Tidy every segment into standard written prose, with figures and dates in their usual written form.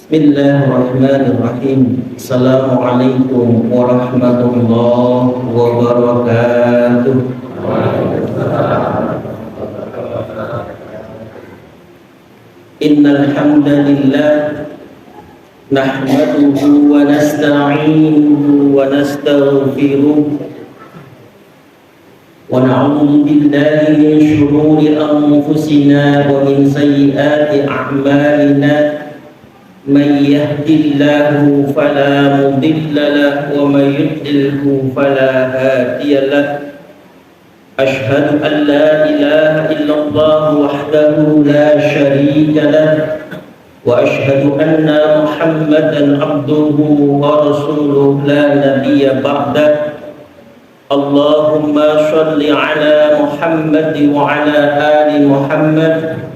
Bismillahirrahmanirrahim. Assalamualaikum warahmatullahi wabarakatuh. Innal hamdalillah nahmaduhu wa nasta'inuhu wa nastaghfiruh wa na'udzu billahi min shururi anfusina wa min sayyiati a'malina. من يهد الله فلا مضل له ومن يضلله فلا هادي له أشهد أن لا إله إلا الله وحده لا شريك له وأشهد أن محمدا عبده ورسوله لا نبي بعده اللهم صل على محمد وعلى آل محمد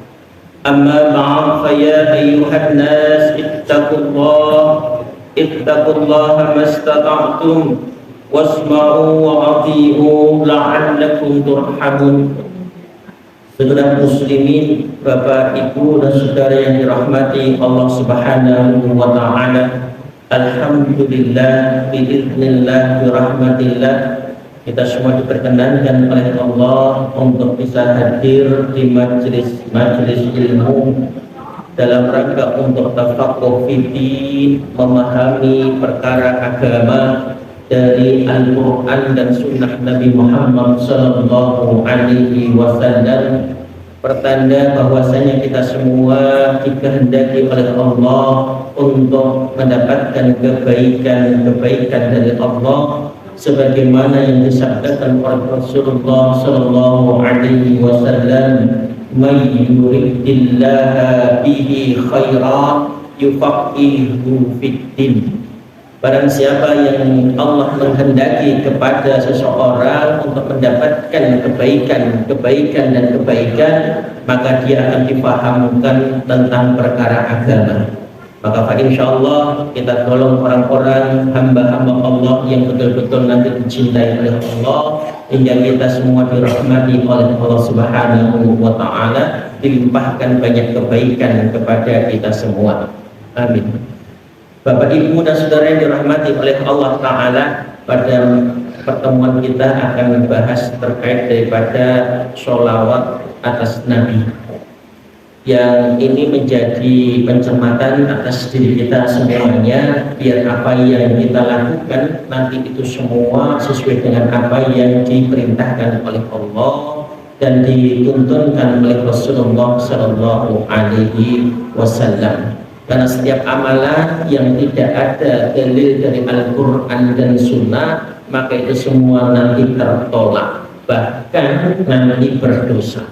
أما بعد فيا أيها الناس اتقوا الله ما استطعتم واسمعوا وأطيعوا لعلكم ترحمون. Saudara muslimin, Bapak, Ibu, dan saudara yang dirahmati Allah Subhanahu wa taala. Alhamdulillah biiznillah birahmatillah. Kita semua diperkenankan oleh Allah untuk bisa hadir di majelis ilmu dalam rangka untuk tafaqquh fiddin, memahami perkara agama dari Al-Quran dan Sunnah Nabi Muhammad Sallallahu Alaihi Wasallam. Pertanda bahwasanya kita semua dikehendaki oleh Allah untuk mendapatkan kebaikan dari Allah, sebagaimana yang disabdakan oleh Rasulullah Sallallahu Alaihi Wasallam, "May yuridillahu bihi khairan yufaqihuhu fiddin." Barang siapa yang Allah menghendaki kepada seseorang untuk mendapatkan kebaikan, maka dia akan dipahamkan tentang perkara agama. Maka insyaallah kita tolong orang-orang hamba-hamba Allah yang betul-betul nanti dicintai oleh Allah, hingga kita semua dirahmati oleh Allah Subhanahu wa taala, dilimpahkan banyak kebaikan kepada kita semua. Amin. Bapak, Ibu, dan saudara yang dirahmati oleh Allah taala, pada pertemuan kita akan membahas terkait daripada sholawat atas Nabi, yang ini menjadi pencermatan atas diri kita semuanya, biar apa yang kita lakukan nanti itu semua sesuai dengan apa yang diperintahkan oleh Allah dan dituntunkan oleh Rasulullah Sallallahu Alaihi Wasallam. Karena setiap amalan yang tidak ada dalil dari Al-Quran dan Sunnah, maka itu semua nanti tertolak, bahkan nanti berdosa.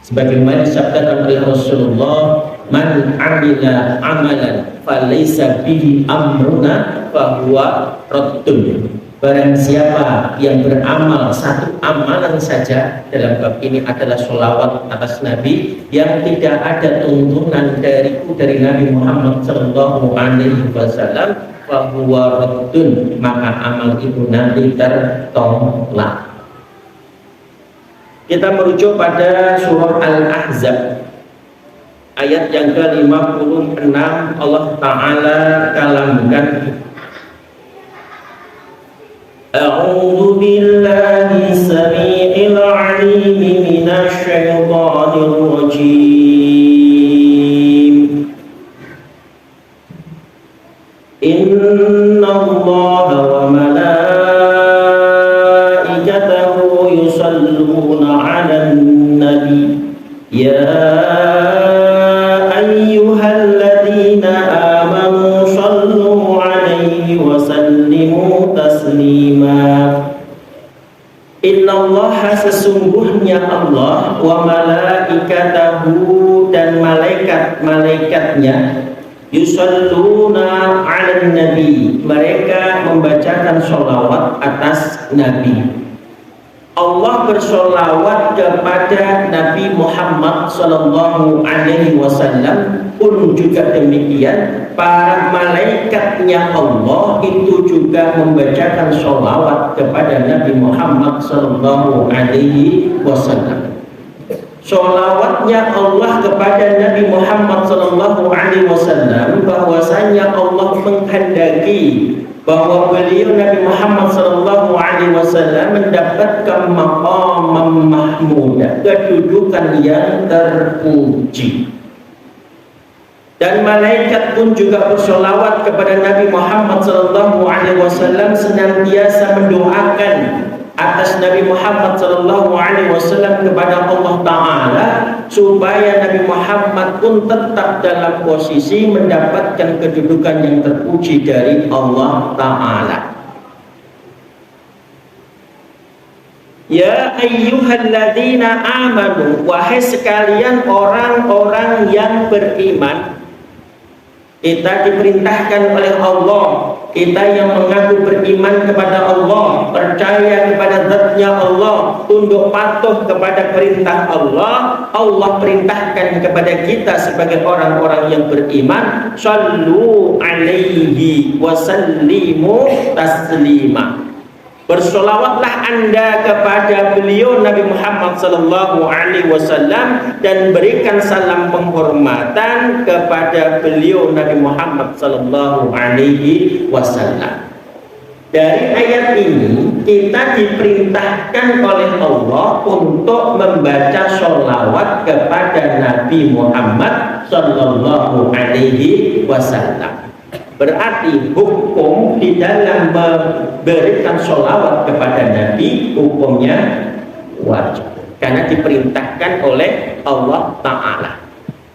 Sebagaimana disabdakan oleh Rasulullah, "Man 'amila 'amalan falaysa bihi amruna fahuwa raddun." Barang siapa yang beramal satu amalan saja, dalam bab ini adalah sholawat atas Nabi, yang tidak ada tuntunan dari Nabi Muhammad Sallallahu Alaihi Wasallam, fahuwa raddun, maka amal itu nanti tertolak. Kita merujuk pada surah Al-Ahzab ayat yang ke-56. Allah Ta'ala kalamkan, A'udzu billahi samii'il 'aliim minasy syaithaanir rajiim. Innallaha wa malaikatahu yusalluna 'alan nabi ya ayyuhalladzina amanu sallu 'alaihi wa sallimu taslima. Innallaha, sesungguhnya Allah, wa malaikatahu, dan malaikat-malaikatnya, yusalluna 'alan nabi, mereka membacakan sholawat atas Nabi. Allah bersolawat kepada Nabi Muhammad Sallallahu Alaihi Wasallam, pun juga demikian para malaikatnya Allah itu juga membacakan sholawat kepada Nabi Muhammad Sallallahu Alaihi Wasallam. Sholawatnya Allah kepada Nabi Muhammad SAW, bahwasanya Allah menghendaki bahwa beliau Nabi Muhammad SAW mendapatkan maqam mahmudah, kedudukan yang terpuji. Dan malaikat pun juga bersolawat kepada Nabi Muhammad SAW, senantiasa mendoakan atas Nabi Muhammad SAW kepada Allah Ta'ala, supaya Nabi Muhammad pun tetap dalam posisi mendapatkan kedudukan yang terpuji dari Allah Ta'ala. Ya ayyuhalladzina amanu, wahai sekalian orang-orang yang beriman. Kita diperintahkan oleh Allah, kita yang mengaku beriman kepada Allah, percaya kepada zatnya Allah, tunduk patuh kepada perintah Allah. Allah perintahkan kepada kita sebagai orang-orang yang beriman, shallu alaihi wasallimu taslima. Bersolawatlah anda kepada beliau Nabi Muhammad SAW dan berikan salam penghormatan kepada beliau Nabi Muhammad SAW. Dari ayat ini kita diperintahkan oleh Allah untuk membaca sholawat kepada Nabi Muhammad SAW. Berarti hukum di dalam memberikan sholawat kepada Nabi hukumnya wajib, karena diperintahkan oleh Allah Ta'ala.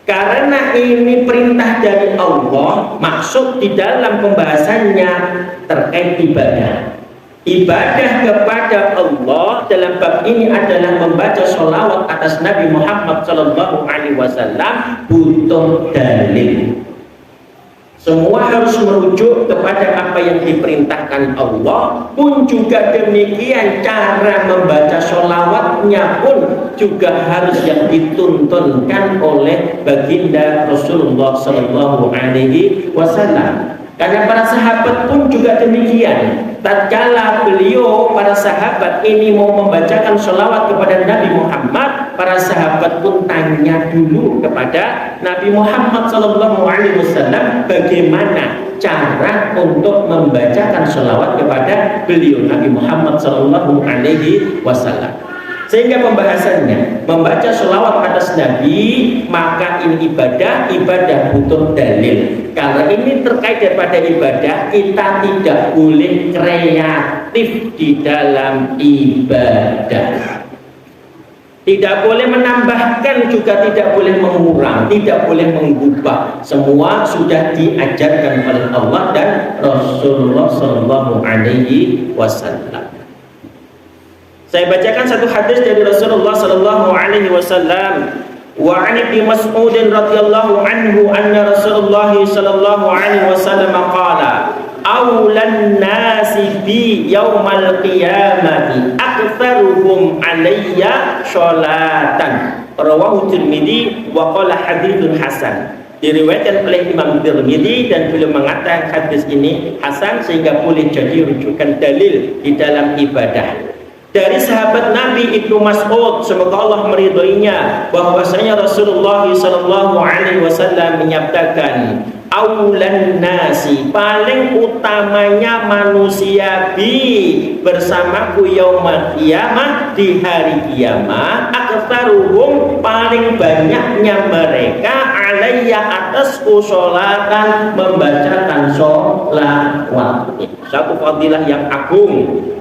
Karena ini perintah dari Allah, maksud di dalam pembahasannya terkait ibadah. Ibadah kepada Allah dalam bab ini adalah membaca sholawat atas Nabi Muhammad SAW butuh dalil. Semua harus merujuk kepada apa yang diperintahkan Allah. Pun juga demikian, cara membaca sholawatnya pun juga harus yang dituntunkan oleh baginda Rasulullah SAW. Karena para sahabat pun juga demikian. Tatkala beliau, para sahabat ini mau membacakan sholawat kepada Nabi Muhammad, para sahabat pun tanya dulu kepada Nabi Muhammad SAW bagaimana cara untuk membacakan sholawat kepada beliau Nabi Muhammad SAW. Sehingga pembahasannya membaca sholawat atas Nabi, maka ini ibadah butuh dalil. Kalau ini terkait daripada ibadah, kita tidak boleh kreatif di dalam ibadah. Tidak boleh menambahkan, juga tidak boleh mengurang, tidak boleh mengubah. Semua sudah diajarkan oleh Allah dan Rasulullah SAW. Saya bacakan satu hadis dari Rasulullah SAW. Wa 'an Ibnu Mas'ud radhiyallahu anhu anna Rasulullah sallallahu alaihi wasallam qala awlan nasi bi yaumal qiyamati aktsaruhum alayya sholatan. Rawahu Tirmidzi wa qala haditsun hasan. Diriwayatkan oleh Imam Tirmidzi dan beliau mengatakan hadis ini hasan, sehingga boleh jadi rujukan dalil di dalam ibadah. Dari sahabat Nabi Ibnu Mas'ud, semoga Allah meridhoinya, bahwasanya Rasulullah SAW menyabdakan, aulan nasi, paling utamanya manusia bi bersamaku yaumul qiyamah, di hari kiamat, aktsaruhum, paling banyaknya mereka, alayya, atasku, sholatan, membacakan sholawat. Satu fadilah yang agung.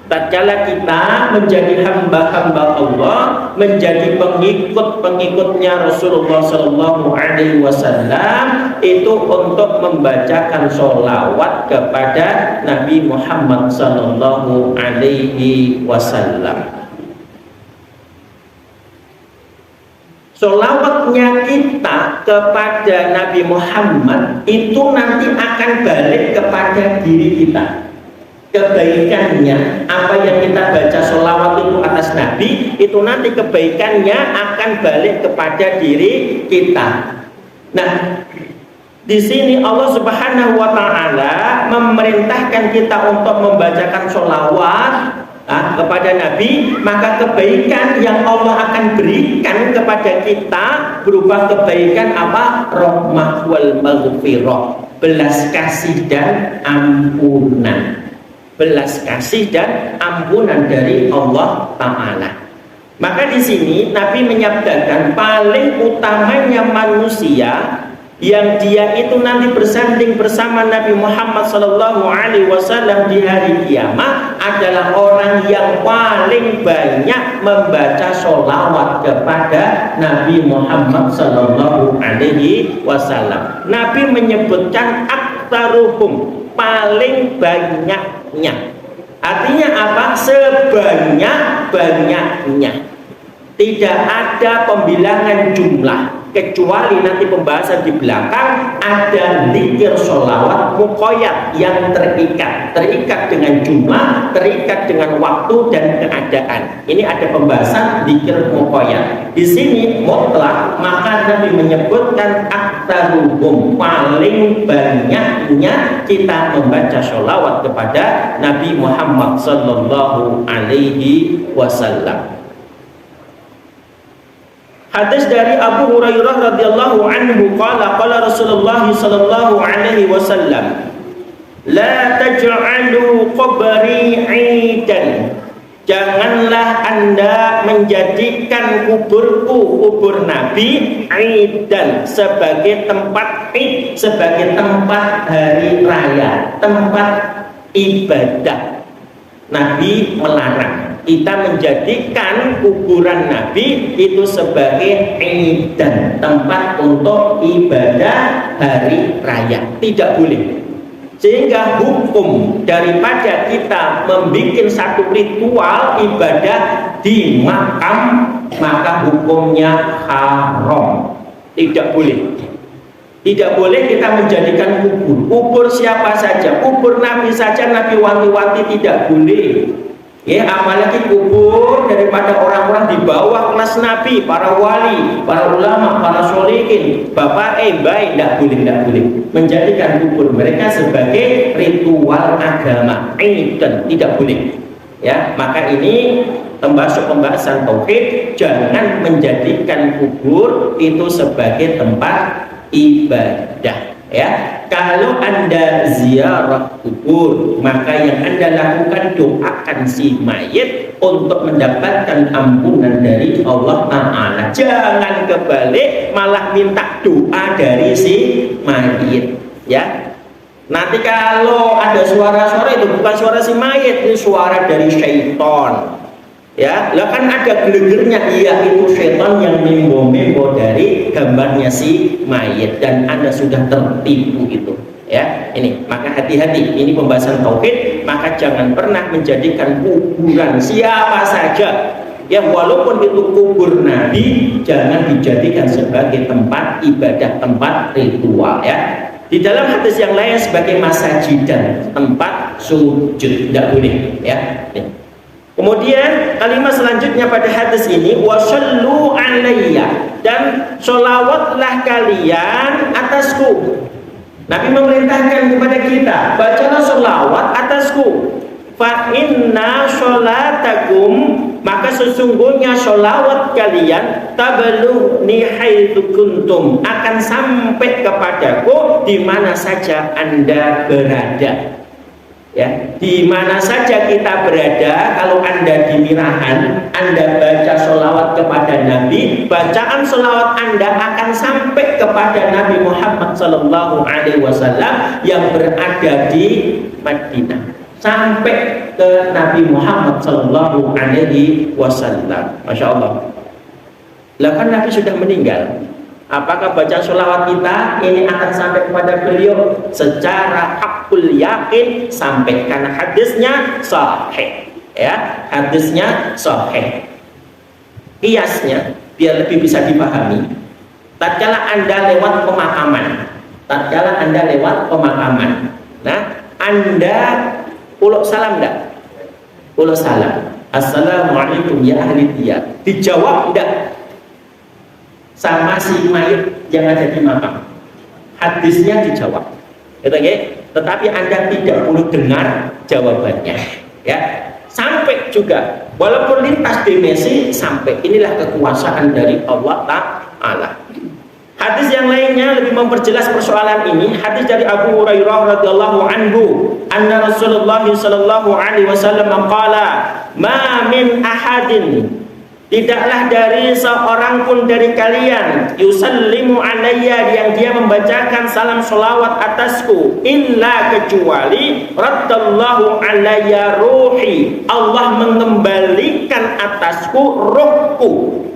Tatkala kita menjadi hamba-hamba Allah, menjadi pengikut-pengikutnya Rasulullah SAW, itu untuk membacakan sholawat kepada Nabi Muhammad SAW. Sholawatnya kita kepada Nabi Muhammad itu nanti akan balik kepada diri kita. Kebaikannya, apa yang kita baca sholawat itu atas Nabi, itu nanti kebaikannya akan balik kepada diri kita. Nah, di sini Allah Subhanahu wa Ta'ala memerintahkan kita untuk membacakan sholawat kepada Nabi, maka kebaikan yang Allah akan berikan kepada kita berupa kebaikan apa? Rahmah wal maghfirah, belas kasih dan ampunan. Belas kasih dan ampunan dari Allah Ta'ala. Maka di sini Nabi menyabdakan paling utamanya manusia yang dia itu nanti bersanding bersama Nabi Muhammad SAW di hari kiamat adalah orang yang paling banyak membaca sholawat kepada Nabi Muhammad SAW. Nabi menyebutkan aktaruhum, paling banyaknya. Artinya apa? Sebanyak-banyaknya. Tidak ada pembilangan jumlah, kecuali nanti pembahasan di belakang ada zikir sholawat muqayyad yang terikat dengan jumlah, terikat dengan waktu dan keadaan. Ini ada pembahasan zikir muqayyad. Di sini mutlak, maka Nabi menyebutkan aktaruhum, paling banyaknya kita membaca sholawat kepada Nabi Muhammad sallallahu alaihi wasallam. Hadis dari Abu Hurairah radhiyallahu anhu qala Rasulullah sallallahu alaihi wasallam, la taj'alu qabri 'idan, janganlah Anda menjadikan kubur Nabi 'idan, sebagai tempat id, sebagai tempat hari raya, tempat ibadah. Nabi melarang kita menjadikan kuburan Nabi itu sebagai idan, tempat untuk ibadah hari raya. Tidak boleh. Sehingga hukum daripada kita membuat satu ritual ibadah di makam, maka hukumnya haram. Tidak boleh. Tidak boleh kita menjadikan kubur siapa saja, kubur Nabi saja Nabi wanti-wanti tidak boleh. Ya, apalagi kubur daripada orang-orang di bawah kelas Nabi, para wali, para ulama, para sholihin, bapak, baik, tidak boleh menjadikan kubur mereka sebagai ritual agama, dan tidak boleh. Ya, maka ini termasuk pembahasan tauhid, jangan menjadikan kubur itu sebagai tempat ibadah. Ya, kalau Anda ziarah kubur, maka yang Anda lakukan doakan si mayit untuk mendapatkan ampunan dari Allah Ta'ala. Jangan kebalik malah minta doa dari si mayit. Ya, nanti kalau ada suara-suara itu bukan suara si mayit, itu suara dari syaitan. Ya, lah kan ada gelegernya, iya itu setan yang membo-membo dari gambarnya si mayit dan Anda sudah tertipu itu. Ya, ini maka hati-hati, ini pembahasan tauhid, maka jangan pernah menjadikan kuburan siapa saja. Ya, walaupun itu kubur Nabi, jangan dijadikan sebagai tempat ibadah, tempat ritual ya. Di dalam hadis yang lain sebagai masajidan, tempat sujud, tidak boleh ya. Nih. Kemudian kalimat selanjutnya pada hadis ini, wasallu alayya, dan sholawatlah kalian atasku. Nabi memerintahkan kepada kita, bacalah sholawat atasku. Fa inna sholatakum, maka sesungguhnya sholawat kalian tabalughni haitsu kuntum, akan sampai kepadaku di mana saja Anda berada. Ya, di mana saja kita berada, kalau Anda di Mirahan, Anda baca sholawat kepada Nabi, bacaan sholawat Anda akan sampai kepada Nabi Muhammad SAW yang berada di Madinah, sampai ke Nabi Muhammad SAW. Masya Allah. Lah kan Nabi sudah meninggal. Apakah baca sholawat kita ini akan sampai kepada beliau? Secara hakul yakin sampai, karena hadisnya sahih. Ya, hadisnya sahih. Kiasnya biar lebih bisa dipahami. Tatkala Anda lewat pemakaman, nah Anda uluk salam enggak? Uluk salam. Assalamualaikum ya ahli diyar. Dijawab enggak? Sama si mayit yang ada di makam. Hadisnya dijawab. Tetapi Anda tidak perlu dengar jawabannya. Ya, sampai sampai juga, walaupun lintas dimensi sampai. Inilah kekuasaan dari Allah Ta'ala. Hadis yang lainnya lebih memperjelas persoalan ini. Hadis dari Abu Hurairah radhiyallahu anhu, anna Rasulullah sallallahu alaihi wasallam qala, "Ma min ahadin, tidaklah dari seorang pun dari kalian, yusallimu alayya, yang dia membacakan salam sholawat atasku, illa kecuali raddallahu alayya ruhi, Allah mengembalikan atasku ruhku."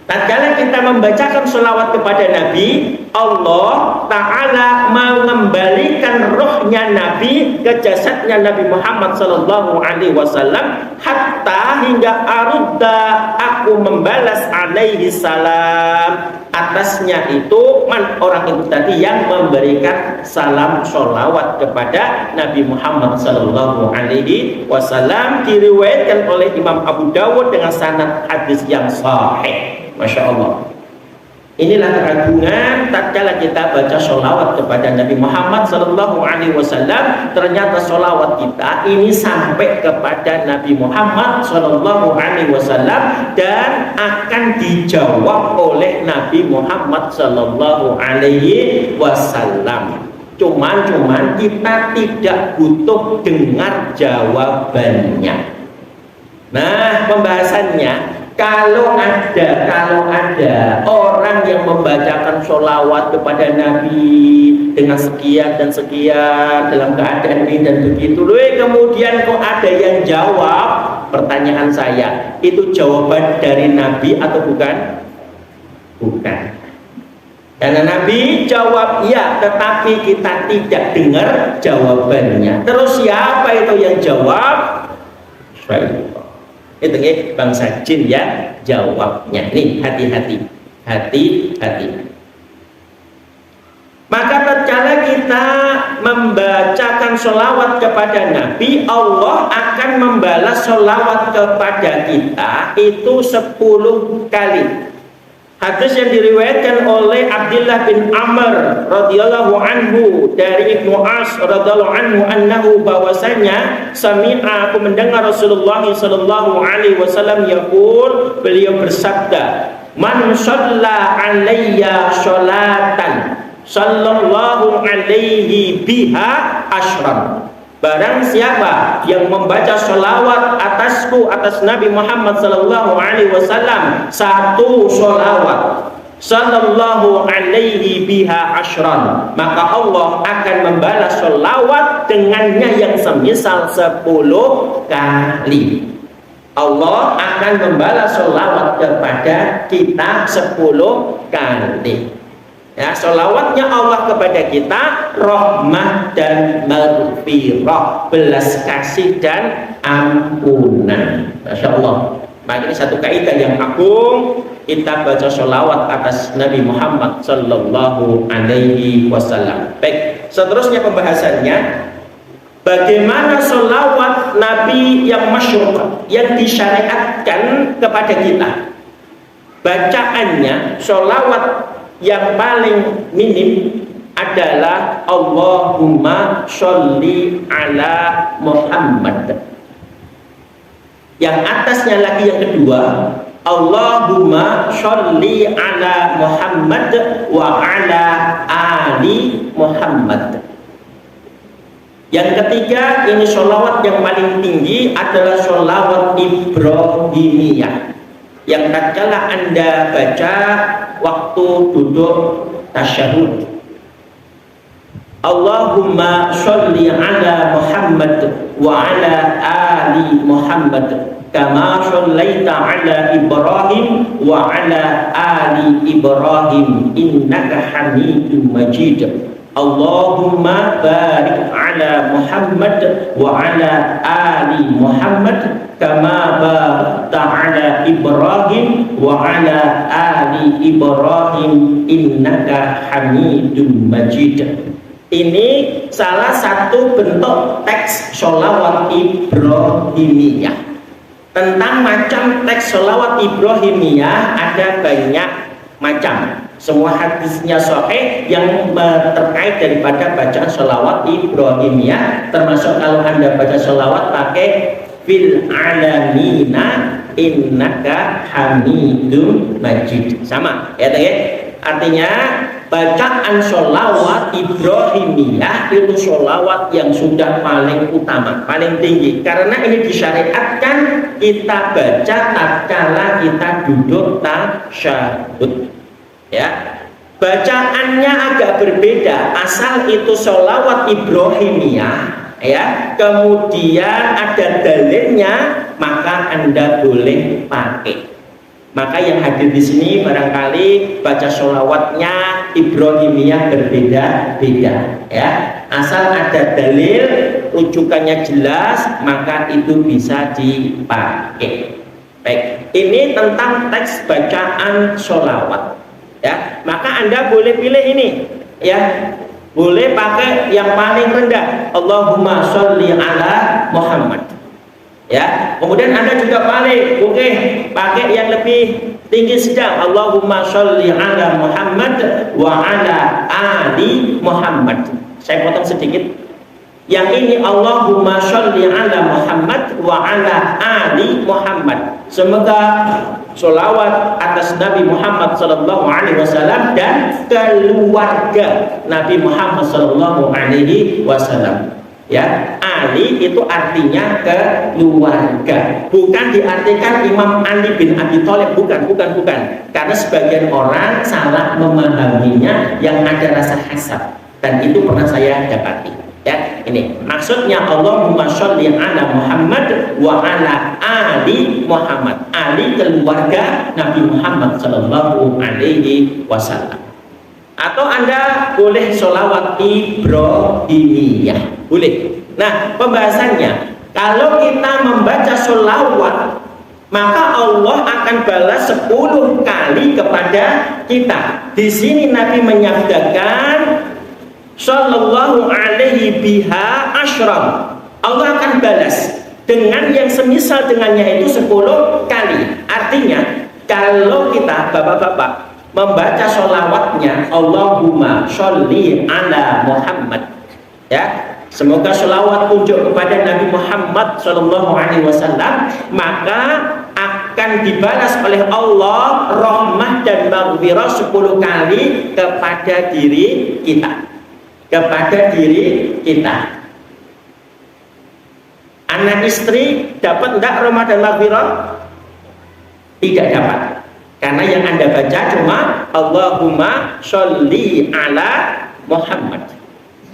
Tatkala kita membacakan sholawat kepada Nabi, Allah Ta'ala mengembalikan rohnya Nabi ke jasadnya Nabi Muhammad Sallallahu Alaihi Wasallam, hatta hingga arudda, aku membalas alaihi salam, atasnya itu orang itu tadi yang memberikan salam sholawat kepada Nabi Muhammad Sallallahu Alaihi Wasallam. Diriwayatkan oleh Imam Abu Dawud dengan sanad hadis yang sahih. Masya Allah. Inilah keagungan tatkala kita baca sholawat kepada Nabi Muhammad Sallallahu Alaihi Wasallam. Ternyata sholawat kita ini sampai kepada Nabi Muhammad Sallallahu Alaihi Wasallam dan akan dijawab oleh Nabi Muhammad Sallallahu Alaihi Wasallam. Cuman kita tidak butuh dengar jawabannya. Nah, pembahasannya, kalau ada orang yang membacakan sholawat kepada Nabi dengan sekian dan sekian dalam keadaan ini dan begitu, kemudian kok ada yang jawab, pertanyaan saya, itu jawaban dari Nabi atau bukan? Bukan. Karena Nabi jawab ya, tetapi kita tidak dengar jawabannya. Terus siapa itu yang jawab? Syaitan. Itu bangsa jin ya jawabnya. Ini hati-hati. Maka tatkala kita membacakan sholawat kepada Nabi, Allah akan membalas sholawat kepada kita itu 10 kali. Hadis yang diriwayatkan oleh Abdullah bin Amr radhiyallahu anhu dari Ibnu As radhiyallahu anhu, annahu, bahwasanya sami'a, aku mendengar Rasulullah sallallahu alaihi wasallam yaqul, beliau bersabda, man shalla alayya sholatan sallallahu alaihi biha asyran, barang siapa yang membaca sholawat atasku, atas Nabi Muhammad sallallahu alaihi wasallam, satu sholawat, sallallahu alaihi biha asyran, maka Allah akan membalas sholawat dengannya yang semisal 10 kali. Allah akan membalas sholawat kepada kita 10 kali. Ya, sholawatnya Allah kepada kita rahmah dan maghfirah, belas kasih dan ampunan. Masya Allah. Maka ini satu kaidah yang agung, kita baca sholawat atas Nabi Muhammad Sallallahu Alaihi Wasallam. Baik, seterusnya pembahasannya, bagaimana sholawat Nabi yang masyhur, yang disyariatkan kepada kita. Bacaannya sholawat yang paling minim adalah Allahumma sholli ala Muhammad. Yang atasnya lagi yang kedua, Allahumma sholli ala Muhammad wa ala ali Muhammad. Yang ketiga, ini sholawat yang paling tinggi adalah sholawat Ibrahimiyah, yang tatkala Anda baca waktu duduk tasyahud, Allahumma sholli ala Muhammad wa ala ali Muhammad kama shollaita ala Ibrahim wa ala ali Ibrahim innaka Hamidum Majid. Allahumma barik ala Muhammad wa ala ali Muhammad kama barakta ala Ibrahim wa ala ali Ibrahim innaka Hamidum Majid. Ini salah satu bentuk teks sholawat Ibrahimiyah. Tentang macam teks sholawat Ibrahimiyah ada banyak macam. Semua hadisnya sahih yang terkait daripada bacaan sholawat Ibrahimiyah, termasuk kalau Anda baca sholawat pakai fil alamina innaka hamidum majid. Sama ya, artinya bacaan sholawat Ibrahimiyah itu sholawat yang sudah paling utama, paling tinggi, karena ini disyariatkan kita baca tatkala kita duduk tasyahud ya. Bacaannya agak berbeda, asal itu sholawat Ibrahimiyah ya, kemudian ada dalilnya, maka Anda boleh pakai. Maka yang hadir di sini barangkali baca sholawatnya Ibrahimiyah berbeda-beda ya. Asal ada dalil, rujukannya jelas, maka itu bisa dipakai. Baik, ini tentang teks bacaan sholawat ya. Maka Anda boleh pilih ini ya. Boleh pakai yang paling rendah, Allahumma sholli ala Muhammad. Ya, kemudian Anda juga balik, oke, pakai yang lebih tinggi sedang, Allahumma sholli ala Muhammad wa ala ali Muhammad. Saya potong sedikit. Yang ini Allahumma sholli ala Muhammad wa ala ali Muhammad. Semoga sholawat atas Nabi Muhammad sallallahu alaihi wasallam dan keluarga Nabi Muhammad sallallahu alaihi wasallam. Ya, Ali itu artinya keluarga, bukan diartikan Imam Ali bin Abi Thalib, bukan. Karena sebagian orang salah memahaminya yang ada rasa hasad, dan itu pernah saya dapati. Ya, ini maksudnya Allahumma sholli ala Muhammad wa ala ali Muhammad. Ali keluarga Nabi Muhammad sallallahu alaihi wasallam. Atau Anda boleh sholawat Ibrahimiyah, boleh. Nah, pembahasannya, kalau kita membaca sholawat, maka Allah akan balas 10 kali kepada kita. Di sini Nabi menyabdakan sallallahu alaihi biha asyram. Allah akan balas dengan yang semisal dengannya itu 10 kali. Artinya, kalau kita bapak-bapak membaca sholawatnya Allahumma sholli ala Muhammad ya, semoga sholawat tunjuk kepada Nabi Muhammad sallallahu alaihi wasallam, maka akan dibalas oleh Allah rahmah dan maghfirah 10 kali kepada diri kita. Anak istri dapat enggak rahmah dan maghfirah? Tidak dapat. Karena yang Anda baca cuma Allahumma sholli ala Muhammad.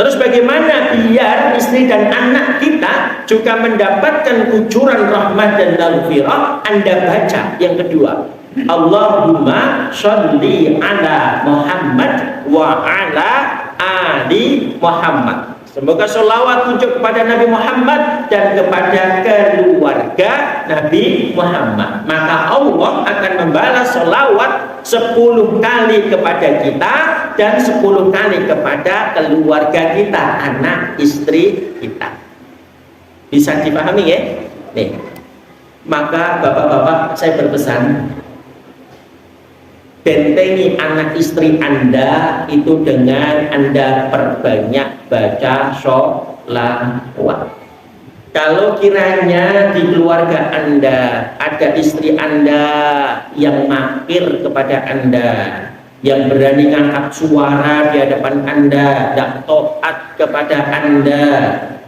Terus bagaimana biar istri dan anak kita juga mendapatkan kucuran rahmat dan maghfirah? Anda baca yang kedua, Allahumma sholli ala Muhammad wa ala ali Muhammad. Semoga sholawat tunjuk kepada Nabi Muhammad dan kepada keluarga Nabi Muhammad. Maka Allah akan membalas sholawat 10 kali kepada kita dan 10 kali kepada keluarga kita, anak istri kita. Bisa dipahami ya? Nih. Maka bapak-bapak saya berpesan, bentengi anak istri Anda itu dengan Anda perbanyak baca sholawat. Kalau kiranya di keluarga Anda ada istri Anda yang makir kepada Anda, yang berani ngangkat suara di hadapan Anda, tidak taat kepada Anda,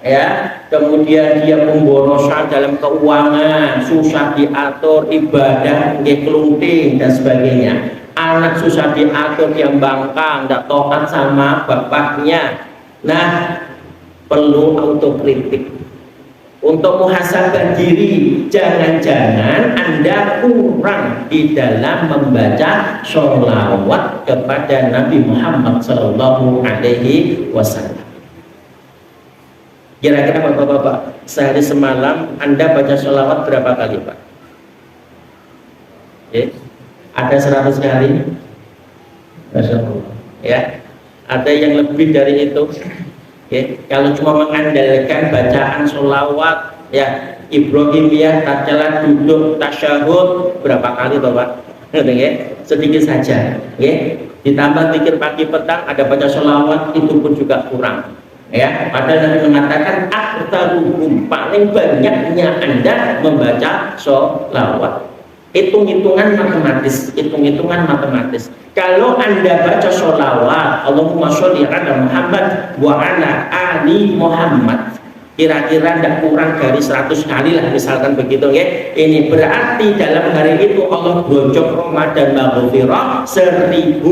ya, kemudian dia memborosan dalam keuangan, susah diatur, ibadah kelunting dan sebagainya. Anak susah diatur, yang bangkang, tidak taat sama bapaknya. Nah, perlu autokritik, untuk muhasabah diri. Jangan-jangan Anda kurang di dalam membaca sholawat kepada Nabi Muhammad sallallahu alaihi wasallam. Kira-kira bapak-bapak, sehari semalam Anda baca sholawat berapa kali, Pak? Ada 100 kali? Masya Allah. Ya, ada yang lebih dari itu. Kalau cuma mengandalkan bacaan sholawat ya Ibrahimiyah tatkala duduk tasyahud berapa kali, Bapak? Sedikit saja. Ditambah zikir pagi petang, ada baca sholawat, itu pun juga kurang. Ya, padahal Nabi mengatakan aktsaruhum, paling banyaknya Anda membaca sholawat. Hitung-hitungan matematis, kalau Anda baca sholawat Allahumma sholli ala Muhammad wa ala ali Muhammad, kira-kira tidak kurang dari 100 kali lah misalkan begitu ya. Ini berarti dalam hari itu Allah bojok Ramadan maghfirah 1000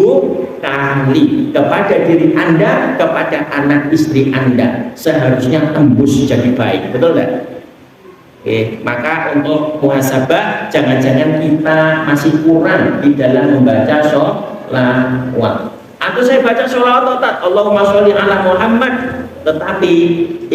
kali kepada diri Anda, kepada anak istri Anda, seharusnya tembus jadi baik, betul tidak? Oke, maka untuk muhasabah, jangan-jangan kita masih kurang di dalam membaca sholawat. Atau saya baca sholawat total Allahumma sholli ala Muhammad, tetapi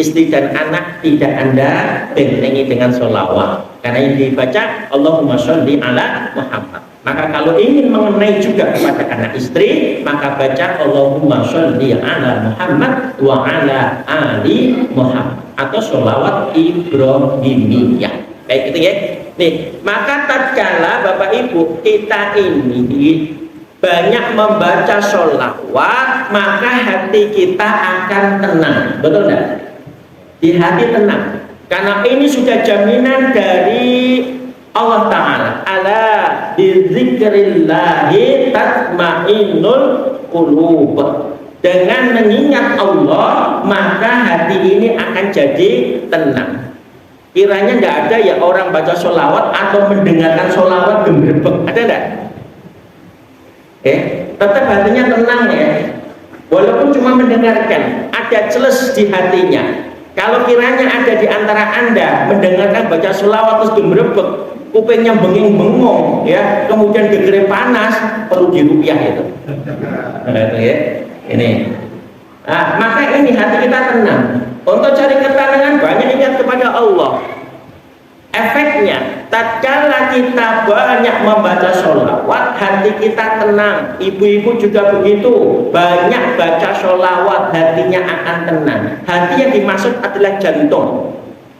istri dan anak tidak Anda bentengi dengan sholawat, karena yang dibaca Allahumma sholli ala Muhammad. Maka kalau ingin mengenai juga kepada anak istri, maka baca Allahumma sholli ala Muhammad wa ala ali Muhammad, atau sholawat Ibrahimiyah. Kayak gitu ya. Nih, maka tatkala Bapak Ibu kita ini banyak membaca sholawat, maka hati kita akan tenang, betul enggak? Di hati tenang, karena ini sudah jaminan dari Allah Ta'ala. Ala bizikrillahi tatmainnul qulub. Dengan mengingat Allah, maka hati ini akan jadi tenang. Kiranya tidak ada ya orang baca sholawat atau mendengarkan sholawat gemberbek, ada enggak? Tetap hatinya tenang ya, walaupun cuma mendengarkan, ada celes di hatinya. Kalau kiranya ada di antara Anda mendengarkan baca sholawat terus gemberbek, kupingnya benging-bengong ya, kemudian gegere panas, perlu dirupiah itu. Nah, itu ya. Ini. Nah, maka ini hati kita tenang. Untuk cari ketenangan banyak ingat kepada Allah. Efeknya, tatkala kita banyak membaca sholawat, hati kita tenang. Ibu-ibu juga begitu, banyak baca sholawat, hatinya akan tenang. Hati yang dimaksud adalah jantung.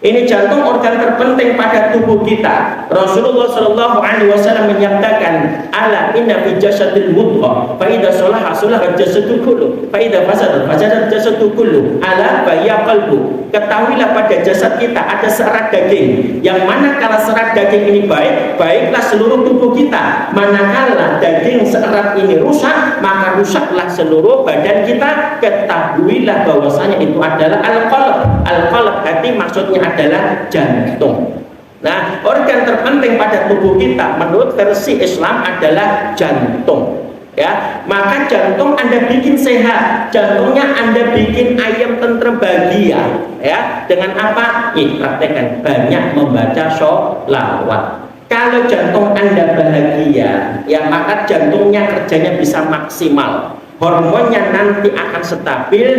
Ini jantung organ terpenting pada tubuh kita. Rasulullah Shallallahu Alaihi Wasallam menyatakan, ala inna fi jasadil mudghah, fa idza salaha salaha jasadu kullu, fa idza fasada fasada jasadu kullu, ala bahya qalbu. Ketahuilah pada jasad kita ada serat daging, yang mana kalau serat daging ini baik, baiklah seluruh tubuh kita. Manakala daging serat ini rusak, maka rusaklah seluruh badan kita. Ketahuilah bahwasanya itu adalah al-qalb. Al-qalb, hati maksudnya adalah jantung. Nah, organ terpenting pada tubuh kita menurut versi Islam adalah jantung. Ya, maka jantung Anda bikin sehat, jantungnya Anda bikin ayam tentrem bahagia. Ya, dengan apa? Praktekkan banyak membaca sholawat. Kalau jantung Anda bahagia, ya maka jantungnya kerjanya bisa maksimal. Hormonnya nanti akan stabil,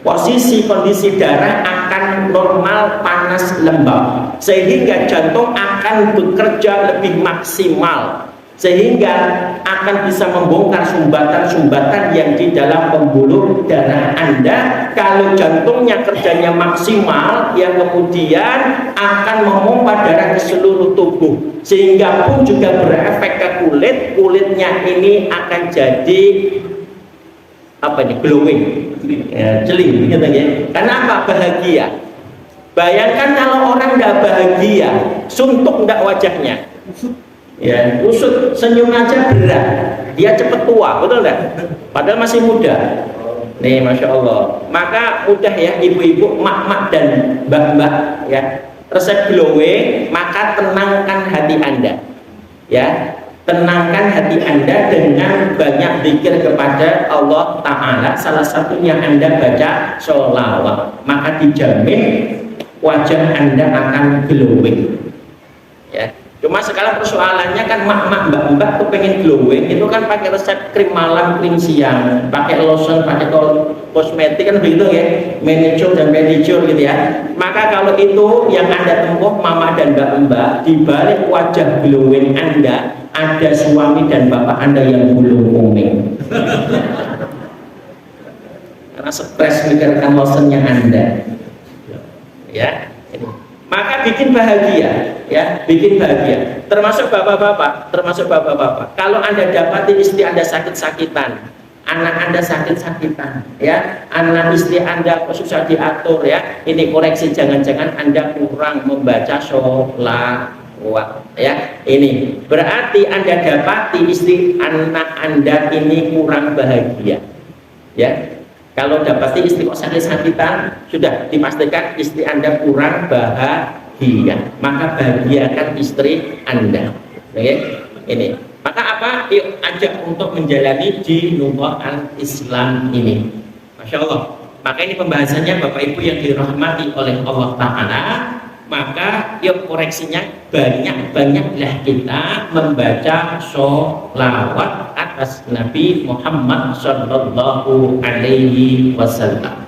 posisi kondisi darah akan normal, panas, lembab, sehingga jantung akan bekerja lebih maksimal, sehingga akan bisa membongkar sumbatan-sumbatan yang di dalam pembuluh darah Anda. Kalau jantungnya kerjanya maksimal, yang kemudian akan memompa darah ke seluruh tubuh, sehingga pun juga berefek ke kulit. Kulitnya ini akan jadi apa ini, glowing ya, celing gitu ya. Karena apa? Bahagia. Bayangkan kalau orang tidak bahagia, suntuk tidak wajahnya ya, usut, senyum aja berat, dia cepat tua, betul enggak? Padahal masih muda nih, Masya Allah. Maka mudah ya ibu-ibu, mak-mak dan mbak-mbak ya, resep glowing. Maka tenangkan hati Anda ya, tenangkan hati Anda dengan banyak zikir kepada Allah Ta'ala. Salah satunya Anda baca sholawat, maka dijamin wajah Anda akan glowing ya. Cuma sekarang persoalannya kan mak-mak, mbak-mbak tuh pengen glowing, itu kan pakai resep krim malam, krim siang, pakai lotion, pakai kosmetik kan begitu ya, manicure dan pedicure gitu ya. Maka kalau itu yang Anda tempuh mama dan mbak-mbak, di balik wajah glowing Anda ada suami dan bapak Anda yang belum kuning karena stres mikirkan lotionnya Anda ya. Maka bikin bahagia ya, bikin bahagia. Termasuk bapak-bapak, kalau Anda dapati istri Anda sakit-sakitan, anak Anda sakit-sakitan, ya, anak istri Anda susah diatur, ya, ini koreksi, jangan-jangan Anda kurang membaca sholawat, ya, ini berarti Anda dapati istri anak Anda ini kurang bahagia, ya. Kalau dapati istri kok sakit-sakitan, sudah dipastikan istri Anda kurang bahagia, maka bahagiakan istri Anda, oke? Ini maka apa? Yuk ajak untuk menjalani dinullah al-Islam ini. Masya Allah. Maka ini pembahasannya Bapak Ibu yang dirahmati oleh Allah Ta'ala. Maka yuk koreksinya, banyak-banyaklah kita membaca sholawat atas Nabi Muhammad Sallallahu Alaihi Wasallam.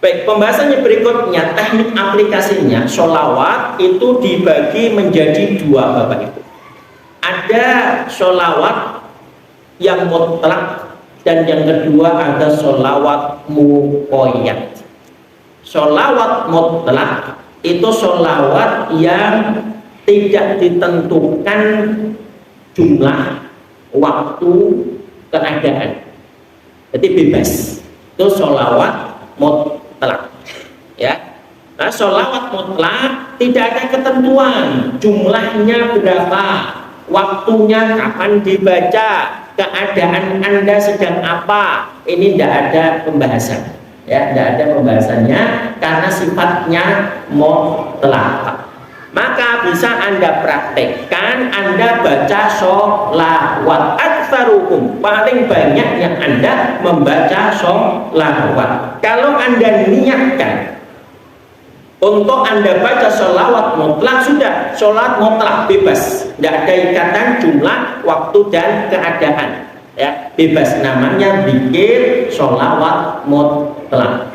Baik, pembahasannya berikutnya, teknik aplikasinya. Sholawat itu dibagi menjadi dua Bapak Ibu. Ada sholawat yang mutlak dan yang kedua ada sholawat muqayyad. Sholawat mutlak itu sholawat yang tidak ditentukan jumlah, waktu, keadaan, jadi bebas. Itu sholawat mutlak, ya. Nah, sholawat mutlak tidak ada ketentuan jumlahnya berapa, waktunya kapan dibaca, keadaan Anda sedang apa, ini tidak ada pembahasan, ya, tidak ada pembahasannya karena sifatnya mutlak. Maka bisa Anda praktekkan, Anda baca sholawat aktsarukum, paling banyak yang Anda membaca sholawat. Kalau Anda niatkan untuk Anda baca sholawat mutlak, sudah, sholawat mutlak bebas, tidak ada ikatan jumlah, waktu dan keadaan, ya, bebas. Namanya zikir sholawat mutlak.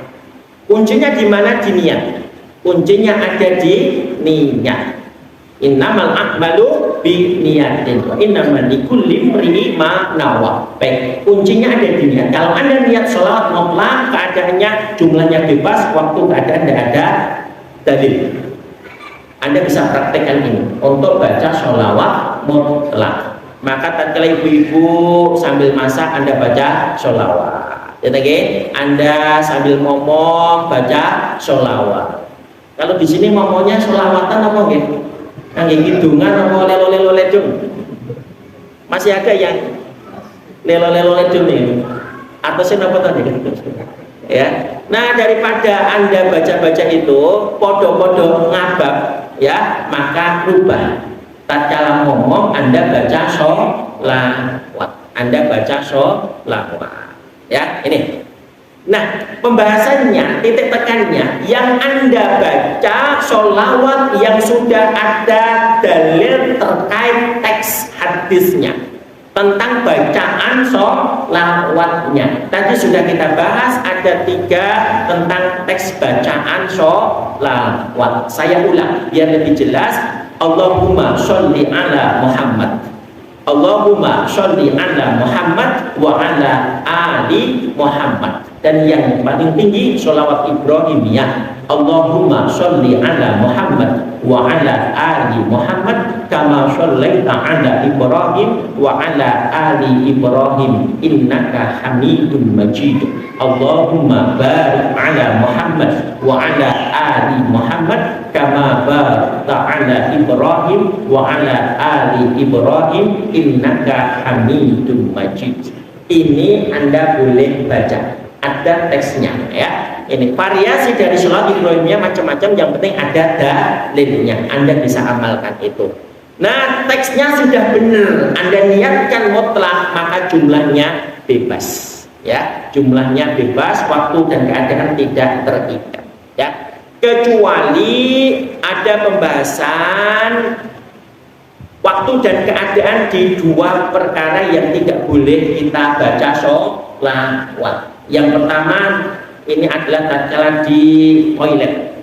Kuncinya di mana? Di niat. Kuncinya ada di niat. Innamal a'malu binniyatin wa innamal likulli imri'in ma nawa. Baik, kuncinya ada di niat. Kalau Anda niat sholawat mutlak, keadaannya jumlahnya bebas, waktu keadaan tidak ada dalil, Anda bisa praktekkan ini untuk baca sholawat mutlak. Maka tatkala ibu-ibu sambil masak Anda baca sholawat, jadi Anda sambil ngomong baca sholawat. Kalau di sini ngomongnya sholawatan apa nggih? Nggih kidungan apa lelo-lelo ledung? Masih ada yang lelo-lelo ledung ini? Atau apa tadi? Ya, nah daripada Anda baca-baca itu podo-podo ngabak, ya, maka rubah. Tatkala ngomong Anda baca sholawat, Anda baca sholawat, ya, ini. Nah, pembahasannya, titik tekannya, yang Anda baca sholawat yang sudah ada dalil terkait teks hadisnya tentang bacaan sholawatnya. Tadi sudah kita bahas ada 3 tentang teks bacaan sholawat. Saya ulang biar lebih jelas. Allahumma sholli ala Muhammad, Allahumma sholli ala Muhammad wa ala ali Muhammad. Dan yang paling tinggi sholawat Ibrahimiyah, Allahumma sholli ala Muhammad wa ala ali Muhammad kama shollaita ala Ibrahim wa ala ali Ibrahim innaka hamidun majid. Allahumma barik ala Muhammad wa ala ali Muhammad kama barakta ala Ibrahim wa ala ali Ibrahim innaka hamidun majid. Ini Anda boleh baca, ada teksnya, ya. Ini variasi dari sholawat Ibrahimiyah macam-macam, yang penting ada dalilnya, Anda bisa amalkan itu. Nah, teksnya sudah benar, Anda niatkan mutlak, maka jumlahnya bebas, ya, jumlahnya bebas, waktu dan keadaan tidak terikat, ya, kecuali ada pembahasan waktu dan keadaan di 2 perkara yang tidak boleh kita baca sholawat. Yang pertama ini adalah tatkala di toilet.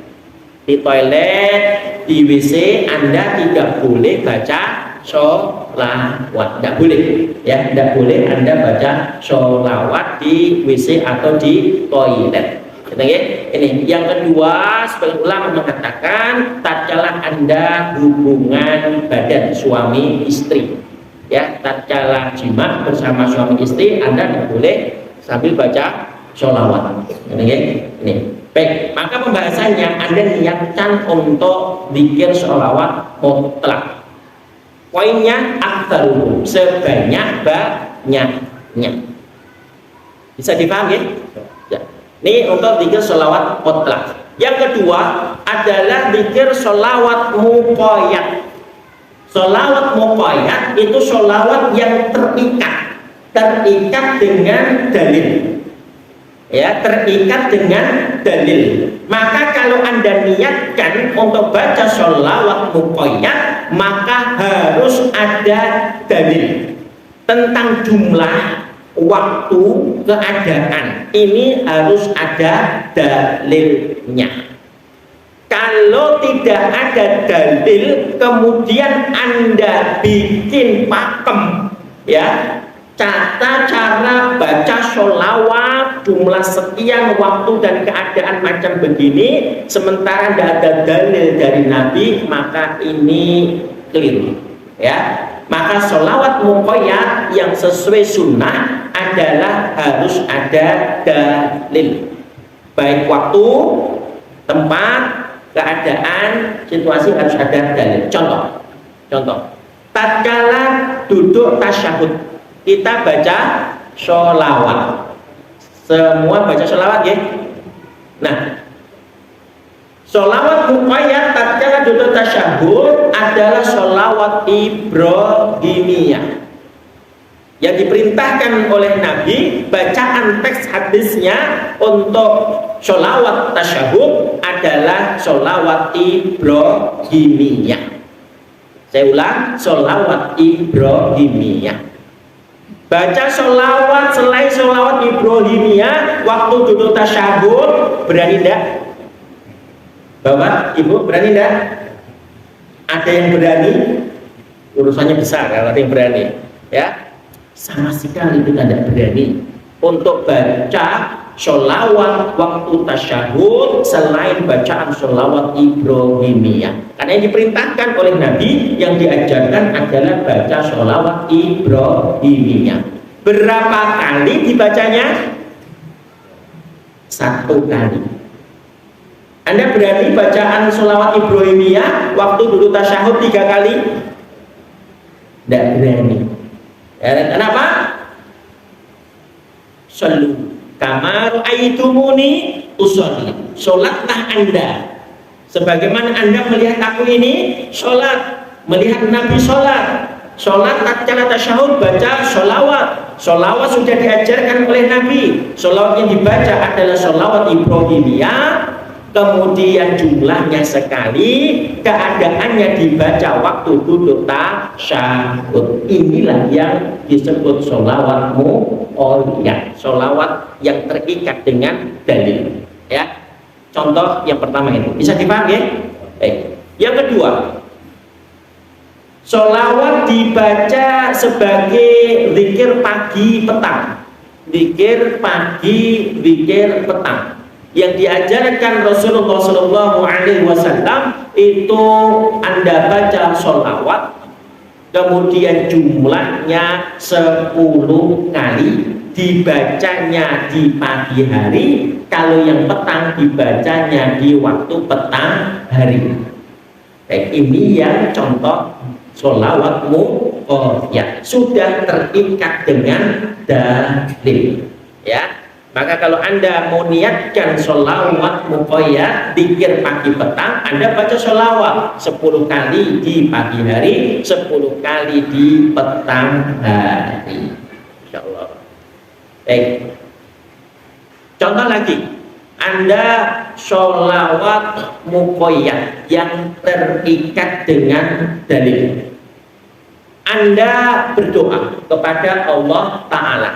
Di toilet, di WC Anda tidak boleh baca sholawat, tidak boleh, ya, tidak boleh Anda baca sholawat di WC atau di toilet. Ini yang kedua, sebagian ulama mengatakan tatkala Anda hubungan badan suami istri, ya, tatkala jima bersama suami istri Anda tidak boleh sambil baca sholawat. Ini. Baik, maka pembahasannya Anda niatkan untuk zikir sholawat mutlak. Poinnya aktsaruhu, sebanyak-banyaknya. Bisa dipahami ya? Ini untuk zikir sholawat mutlak. Yang kedua adalah zikir sholawat muqayyad. Sholawat muqayyad itu sholawat yang terikat dengan dalil. Ya, terikat dengan dalil. Maka kalau Anda niatkan untuk baca sholawat muqayyad, maka harus ada dalil tentang jumlah, waktu, keadaan. Ini harus ada dalilnya. Kalau tidak ada dalil, kemudian Anda bikin pakem, ya, tata cara baca sholawat jumlah sekian, waktu dan keadaan macam begini, sementara tidak ada dalil dari Nabi, maka ini keliru, ya. Maka sholawat muqayyad yang sesuai sunnah adalah harus ada dalil, baik waktu, tempat, keadaan, situasi harus ada dalil. Contoh, tatkala duduk tasyahud, kita baca sholawat. Semua baca sholawat ya. Nah, sholawat muqayyad tatkala duduk tasyahud adalah sholawat Ibrahimiyah yang diperintahkan oleh Nabi. Bacaan teks hadisnya untuk sholawat tasyahud adalah sholawat Ibrahimiyah. Saya ulang, sholawat Ibrahimiyah. Baca sholawat selain sholawat Ibrahimiyah waktu duduk tasyahud, berani tidak? Bapak, Ibu, berani tidak? Ada yang berani? Urusannya besar kalau ada yang berani, ya. Sama sekali kita tidak berani untuk baca sholawat waktu tasyahud selain bacaan sholawat Ibrahimiyah. Karena yang diperintahkan oleh Nabi, yang diajarkan adalah baca sholawat Ibrahimiyah. Berapa kali dibacanya? 1 kali. Anda berani bacaan sholawat Ibrahimiyah waktu duduk tasyahud 3 kali? Tidak berani. Ya, kenapa? Shollu kama ra'aitumuni usolli. Sholatlah Anda sebagaimana Anda melihat aku ini sholat, melihat Nabi sholat. Sholat tatkala tasyahud baca sholawat. Sholawat sudah diajarkan oleh Nabi. Sholawat yang dibaca adalah sholawat Ibrahimiyah. Kemudian jumlahnya sekali, keadaannya dibaca waktu duduk tasyahud. Inilah yang disebut sholawat muqayyad, sholawat yang terikat dengan dalil. Ya, contoh yang pertama itu bisa dipahami. Yang kedua, sholawat dibaca sebagai zikir pagi petang. Zikir pagi, zikir petang. Yang diajarkan Rasulullah SAW itu Anda baca sholawat, kemudian jumlahnya 10 kali, dibacanya di pagi hari. Kalau yang petang dibacanya di waktu petang hari. Ini yang contoh sholawat muqayyad, sudah terikat dengan dalil, ya. Maka kalau Anda mau niatkan sholawat muqayyad zikir pagi petang, Anda baca sholawat 10 kali di pagi hari, 10 kali di petang hari, insyaallah. Baik. Contoh lagi, Anda sholawat muqayyad yang terikat dengan dalil. Anda berdoa kepada Allah Ta'ala,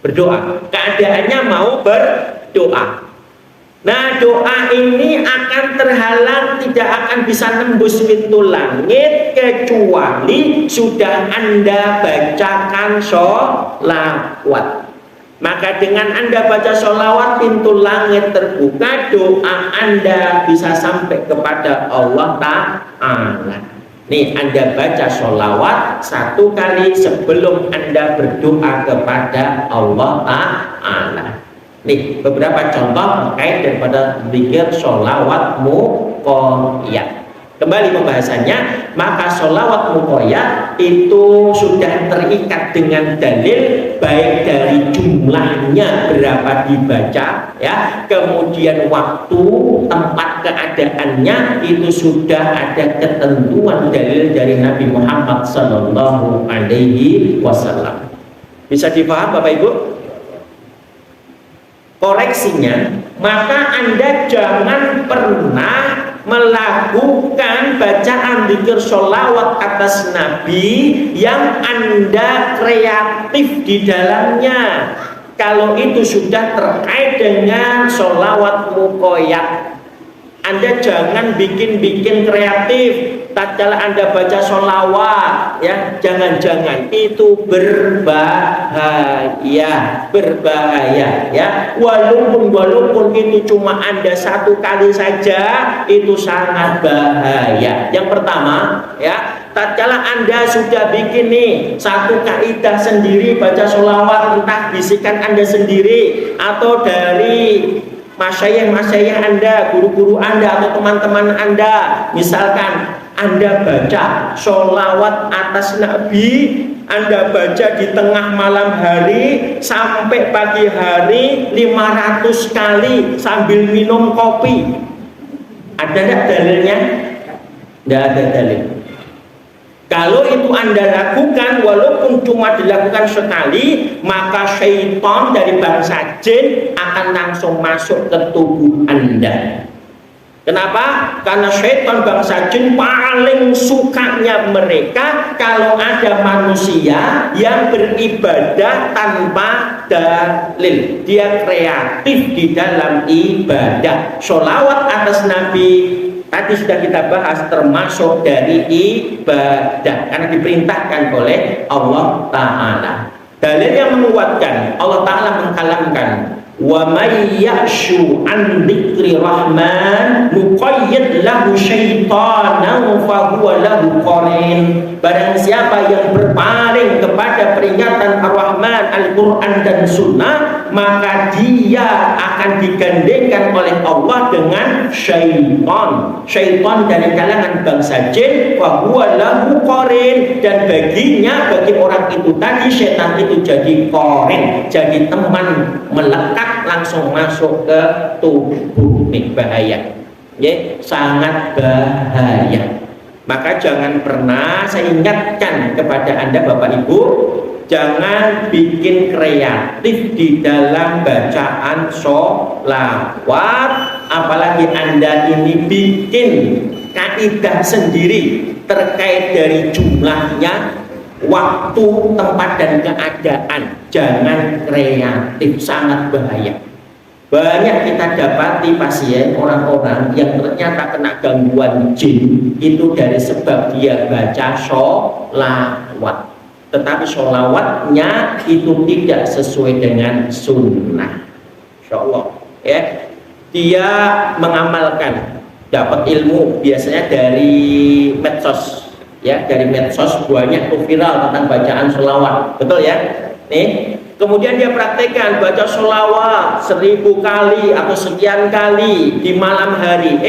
berdoa, keadaannya mau berdoa. Nah, doa ini akan terhalang, tidak akan bisa nembus pintu langit kecuali sudah Anda bacakan sholawat. Maka dengan Anda baca sholawat, pintu langit terbuka, doa Anda bisa sampai kepada Allah Ta'ala. Nih, Anda baca sholawat 1 kali sebelum Anda berdoa kepada Allah Ta'ala. Nih, beberapa contoh terkait daripada zikir sholawat muqayyad. Kembali pembahasannya, maka sholawat muqayyad itu sudah terikat dengan dalil, baik dari jumlahnya berapa dibaca, ya, kemudian waktu, tempat keadaannya itu sudah ada ketentuan dalil dari Nabi Muhammad Sallallahu Alaihi Wasallam. Bisa dipaham Bapak Ibu? Koreksinya, maka Anda jangan pernah melakukan bacaan zikir sholawat atas Nabi yang Anda kreatif di dalamnya. Kalau itu sudah terkait dengan sholawat muqayyad, Anda jangan bikin-bikin kreatif. Tatkala Anda baca sholawat, ya, jangan-jangan itu berbahaya, ya. Walaupun itu cuma Anda 1 kali saja, itu sangat bahaya. Yang pertama, ya, tatkala Anda sudah bikin nih 1 kaidah sendiri baca sholawat, entah bisikan Anda sendiri atau dari masyayikh Anda, guru-guru Anda atau teman-teman Anda, misalkan Anda baca sholawat atas Nabi, Anda baca di tengah malam hari sampai pagi hari 500 kali sambil minum kopi. Ada tidak dalilnya? Tidak ada dalil. Kalau itu Anda lakukan, walaupun cuma dilakukan sekali, maka syaitan dari bangsa jin akan langsung masuk ke tubuh Anda. Kenapa? Karena syaitan bangsa jin paling sukanya mereka kalau ada manusia yang beribadah tanpa dalil. Dia kreatif di dalam ibadah. Sholawat atas Nabi tadi sudah kita bahas termasuk dari ibadah karena diperintahkan oleh Allah Ta'ala. Dalil yang menguatkan, Allah Ta'ala mengkalamkan, wa may ya'shu an dzikri rahman nuqayyid lahu syaitanan fa huwa lahu qarin. Barang siapa yang berpaling kepada peringatan Ar-Rahman, Al-Quran dan Sunnah, maka dia akan digandengkan oleh Allah dengan syaitan. Syaitan dari kalangan bangsa jin, fa huwa lahu qarin, dan baginya, bagi orang itu tadi, syaitan itu jadi qarin, jadi teman melekat, langsung masuk ke tubuh. Ini bahaya, ya, sangat bahaya. Maka jangan pernah, saya ingatkan kepada Anda Bapak Ibu, jangan bikin kreatif di dalam bacaan sholawat, apalagi Anda ini bikin kaidah sendiri terkait dari jumlahnya, waktu, tempat dan keadaan. Jangan kreatif, sangat bahaya. Banyak kita dapati pasien, orang-orang yang ternyata kena gangguan jin itu dari sebab dia baca sholawat, tetapi sholawatnya itu tidak sesuai dengan sunnah. Insya Allah, ya, dia mengamalkan, dapat ilmu biasanya dari medsos, ya, dari medsos banyak tuh viral tentang bacaan sholawat, betul ya? Nih, kemudian dia praktekkan baca sholawat 1000 kali atau sekian kali di malam hari.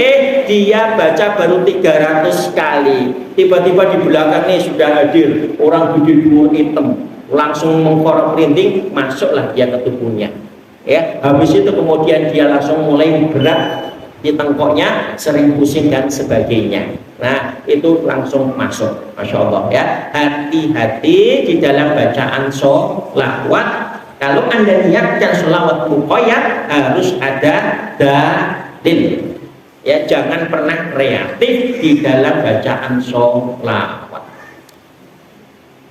Dia baca baru 300 kali. Tiba-tiba di belakang nih sudah hadir orang gede dua hitam, langsung mengkorok printing, masuklah dia ke tubuhnya. Ya, habis itu kemudian dia langsung mulai berat di tengkoknya, sering pusing dan sebagainya. Nah, itu langsung masuk. Masya Allah, ya. Hati-hati di dalam bacaan sholawat. Kalau Anda niatkan sholawat muqayyad, harus ada dalil. Ya, jangan pernah kreatif di dalam bacaan sholawat.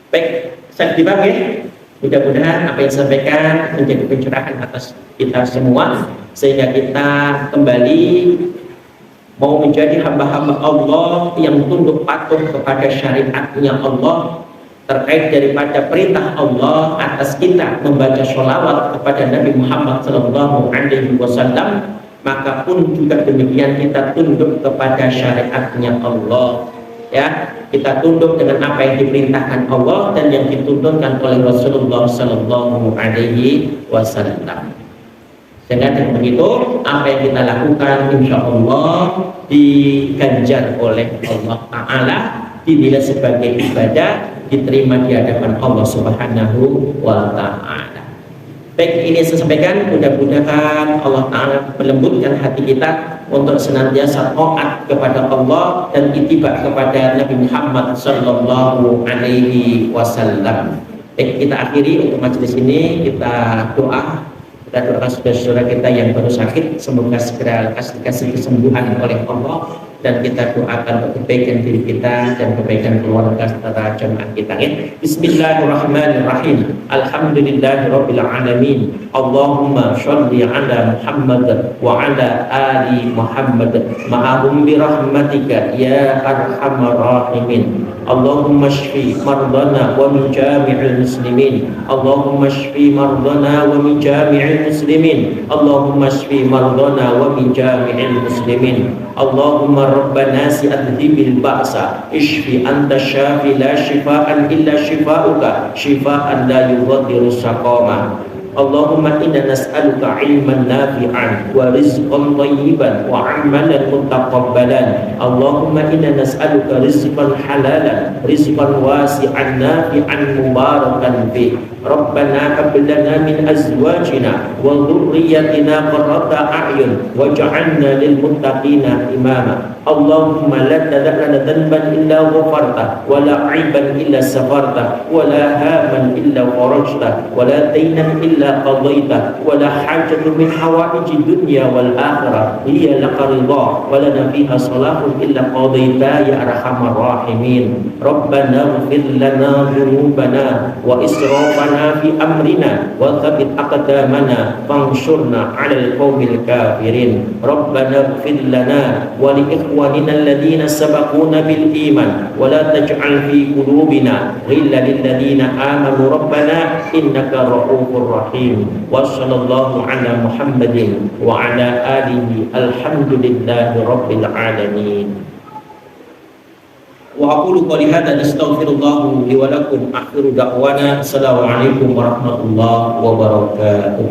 Baik, saya dipahami. Mudah-mudahan apa yang saya sampaikan menjadi pencerahan atas kita semua, sehingga kita kembali mau menjadi hamba-hamba Allah yang tunduk patuh kepada syariatnya Allah, terkait daripada perintah Allah atas kita membaca sholawat kepada Nabi Muhammad SAW. Maka pun juga demikian kita tunduk kepada syariatnya Allah, ya. kita tunduk dengan apa yang diperintahkan Allah dan yang dituntunkan oleh Rasulullah Sallallahu Alaihi Wasallam. Sehingga dengan begitu apa yang kita lakukan insya Allah diganjar oleh Allah Ta'ala, dinilai sebagai ibadah, diterima di hadapan Allah Subhanahu wa Ta'ala. Baik, ini saya sampaikan, mudah-mudahan Allah Ta'ala melembutkan hati kita untuk senantiasa taat kepada Allah dan ittiba kepada Nabi Muhammad Sallallahu Alaihi Wasallam. Baik, kita akhiri untuk majelis ini, kita doakan saudara-saudara kita yang baru sakit, semoga segera dikasih kesembuhan oleh Allah, dan kita doakan untuk kebaikan diri kita dan kebaikan keluarga serta jemaah kita. Bismillahirrahmanirrahim. Alhamdulillahirabbil alamin. Allahumma shalli ala Muhammad wa ala ali Muhammad ma'ahum bi rahmatika ya arhamar rahimin. Allahumma shfi mardana wa min jami'il muslimin. Allahumma shfi mardana wa min jami'il muslimin. Allahumma shfi mardana wa min jami'il muslimin. Allahumma rabbana adhibil ba'sa ishfi anta syafi la shifaan illa shifauka shifaan la yughadiru saqama. Allahumma inna nas'aluka ilman nafi'an wa rizqan thayyiban wa 'amalan mutaqabbalan. Allahumma inna nas'aluka rizqan halalan, rizqan wasi'an nafi'an mubarakan fi. Rabbana hab lana min azwajina wa dhurriyyatina qurrata a'yun waj'alna lil muttaqina imama. Allahumma la tada' lana dhanban illa ghafarta wa la 'aiban illa safarta wa la haman illa farajta wa la daynan illa qadaita wa la hajatun min hawaiji dunya wal akhirah hiya laka ridha wa lana fiha salahun illa qadaita ya arhamar rahimin. Rabbana ighfir lana dhunubana wa israfana fi amrina wa thabbit aqdamana fansurna 'alal qaumil kafirin. Rabbana ighfir lana wa li ikhwanina alladhina sabaquna bil iman wa la taj'al fi qulubina ghillan lil ladzina amanu rabbana innaka ra'ufur rahim. Wa sallallahu ala Muhammadin wa ala alihi alhamdulillahi rabbil alamin. Wa aqulu qouli hadza astaghfirullah li wa lakum akhiru da'wana assalamu alaikum warahmatullahi wabarakatuh.